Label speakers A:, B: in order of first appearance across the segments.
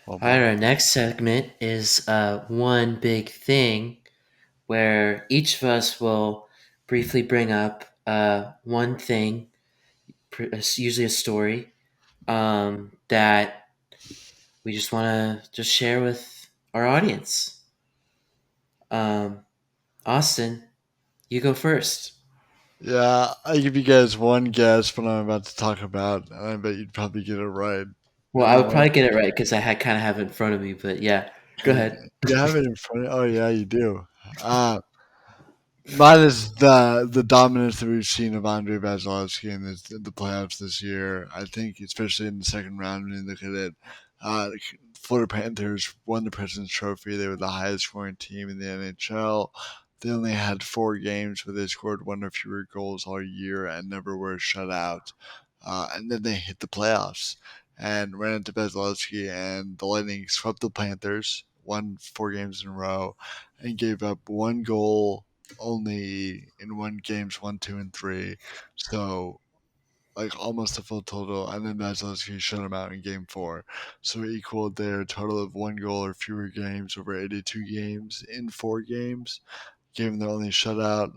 A: Oh
B: All right,
A: boy.
B: our next segment is one big thing where each of us will briefly bring up one thing, usually a story, that we just want to just share with our audience. Um, Austin, you go first.
A: Yeah, I give you guys one guess what I'm about to talk about, and I bet you'd probably get it right.
B: Well,
A: And
B: I
A: then
B: would probably get it right because I had kind of have it in front of me, but yeah, go ahead.
A: you have it in front of you. Oh yeah, you do. Mine is the dominance that we've seen of Andrei Vasilevskiy in the playoffs this year. I think, especially in the second round, when you look at it, uh, Florida Panthers won the President's Trophy. They were the highest scoring team in the NHL. They only had 4 games where they scored one or fewer goals all year and never were shut out. And then they hit the playoffs and ran into Vasilevskiy, and the Lightning swept the Panthers, won 4 games in a row, and gave up one goal only in one games one, two, and three. So like almost a full total, and then Vasilevsky shut him out in game four. So he equaled their total of one goal or fewer games over 82 games in 4 games, gave them their only shutout.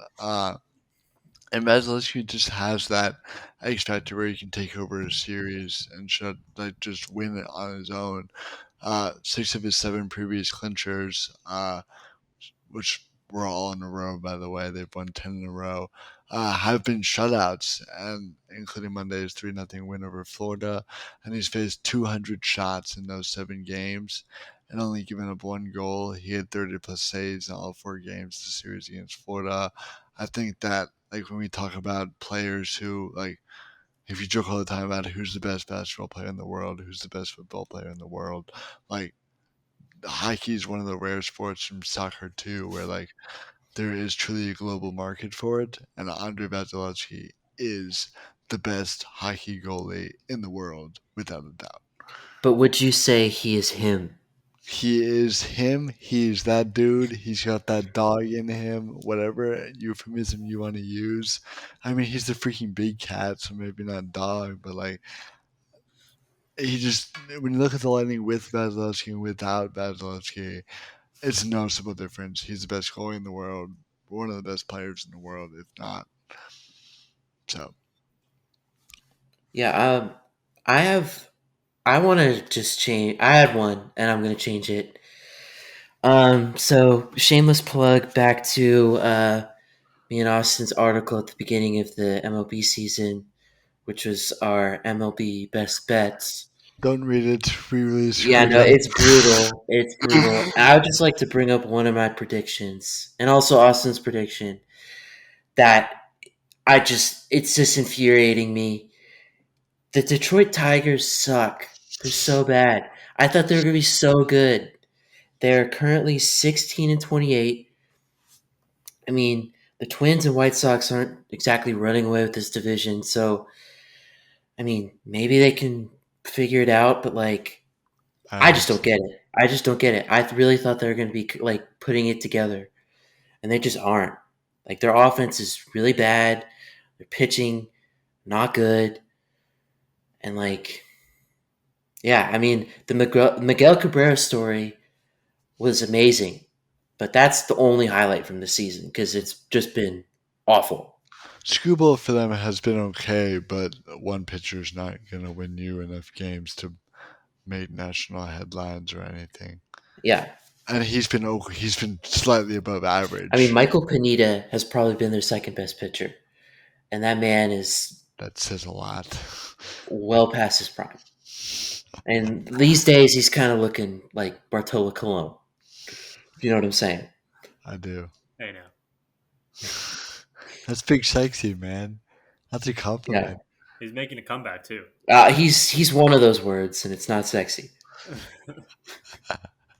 A: And Vasilevsky just has that X factor where he can take over a series and just win it on his own. 6 of his 7 previous clinchers, which were all in a row, by the way. They've won 10 in a row, have been shutouts, and including Monday's 3-0 win over Florida. And he's faced 200 shots in those 7 games and only given up one goal. He had 30 plus saves in all 4 games the series against Florida. I think that, like, when we talk about players who, like, if you joke all the time about who's the best basketball player in the world, who's the best football player in the world, like, hockey is one of the rare sports from soccer too, where like there is truly a global market for it, and Andrei Vasilevsky is the best hockey goalie in the world, without a doubt.
B: But would you say he is him?
A: He is him. He's that dude. He's got that dog in him, whatever euphemism you want to use. I mean, he's the freaking big cat, so maybe not dog, but like, he just, when you look at the Lightning with Vasilevsky and without Vasilevsky, it's a noticeable difference. He's the best goalie in the world, one of the best players in the world, if not. So,
B: Yeah, I have. I want to just change. I had one, and I'm going to change it. So shameless plug back to me and Austin's article at the beginning of the MLB season, which was our MLB best bets.
A: don't read it. We really
B: Yeah,
A: screwed
B: no,
A: up.
B: it's brutal. It's brutal. I would just like to bring up one of my predictions, and also Austin's prediction that it's just infuriating me. The Detroit Tigers suck. They're so bad. I thought they were going to be so good. They're currently 16 and 28. I mean, the Twins and White Sox aren't exactly running away with this division, so I mean, maybe they can figure it out, but like
A: I
B: I just
A: hope
B: don't
A: so.
B: get it. I just don't get it. I really thought they were going to be like putting it together, and they just aren't. Like their offense is really bad. Their pitching not good, and like yeah, I mean, the Miguel Cabrera story was amazing, but that's the only highlight from the season because it's just been awful.
A: Screwball for them has been okay, but one pitcher's not going to win you enough games to make national headlines or anything.
B: Yeah.
A: And he's been slightly above
B: I mean,
A: average.
B: Michael Pineda has probably been their second best pitcher, and that man is
A: That says a lot.
B: well past his prime. And these days, he's kind of looking like Bartolo Colon. If you know what I'm saying?
A: I do.
C: Hey now.
A: That's big sexy, man. That's a
B: Yeah.
A: compliment.
C: He's making a comeback too.
B: He's one of those words, and it's not sexy.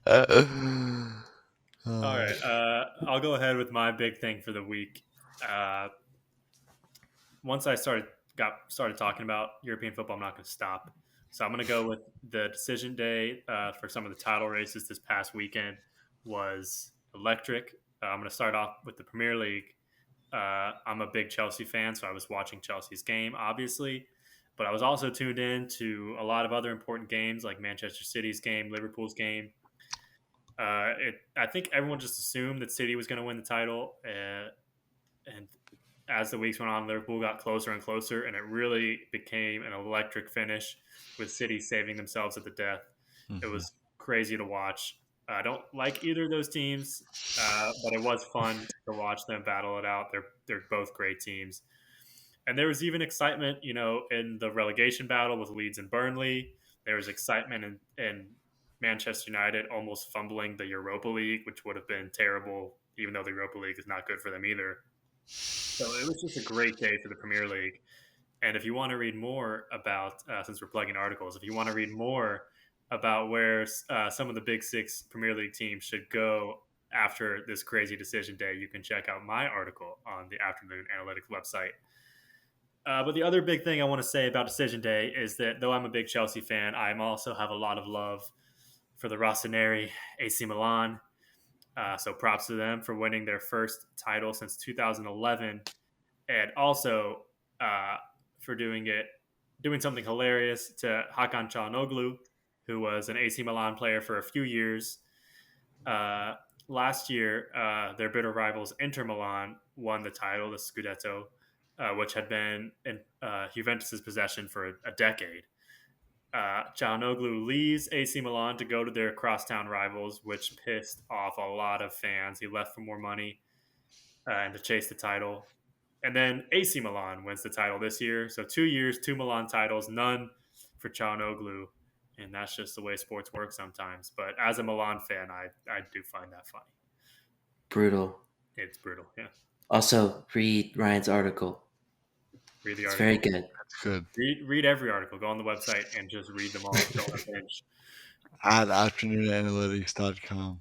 C: All
A: Oh,
C: right. I'll go ahead with my big thing for the week. Uh, once I started talking about European football, I'm not going to stop. So I'm going to go with the decision day for some of the title races this past weekend was electric. I'm going to start off with the Premier League. I'm a big Chelsea fan, so I was watching Chelsea's game, obviously. but I was also tuned in to a lot of other important games like Manchester City's game, Liverpool's game. I think everyone just assumed that City was going to win the title, and as the weeks went on, Liverpool got closer and closer, and it really became an electric finish with City saving themselves at the death. It
A: Mm-hmm.
C: was crazy to watch. I don't like either of those teams, but it was fun to watch them battle it out. They're both great teams, and there was even excitement, in the relegation battle with Leeds and Burnley. There was excitement in Manchester United almost fumbling the Europa League, which would have been terrible, even though the Europa League is not good for them either. So it was just a great day for the Premier League. And if you want to read more about, since we're plugging articles, if you want to read more about where some of the big six Premier League teams should go after this crazy decision day, you can check out my article on the Afternoon Analytics website. But the other big thing I want to say about decision day is that though I'm a big Chelsea fan, I also have a lot of love for the Rossoneri AC Milan. So props to them for winning their first title since 2011, and also for doing something hilarious to Hakan Çalhanoğlu, who was an AC Milan player for a few years. Uh, Last year, their bitter rivals Inter Milan won the title, the Scudetto, which had been in Juventus's possession for a decade. Çalhanoğlu leaves AC Milan to go to their crosstown rivals, which pissed off a lot of fans. He left for more money and to chase the title. And then AC Milan wins the title this year. So 2 years, two Milan titles, none for Çalhanoğlu. And that's just the way sports work sometimes. But as a Milan fan, I do find that funny.
B: Brutal.
C: It's brutal, yeah.
B: Also, read Ryan's article.
C: Read the
B: It's
C: article.
B: very good.
A: That's good.
C: Read every article. Go on the website and just read them all. Don't binge.
A: At afternoonanalytics.com.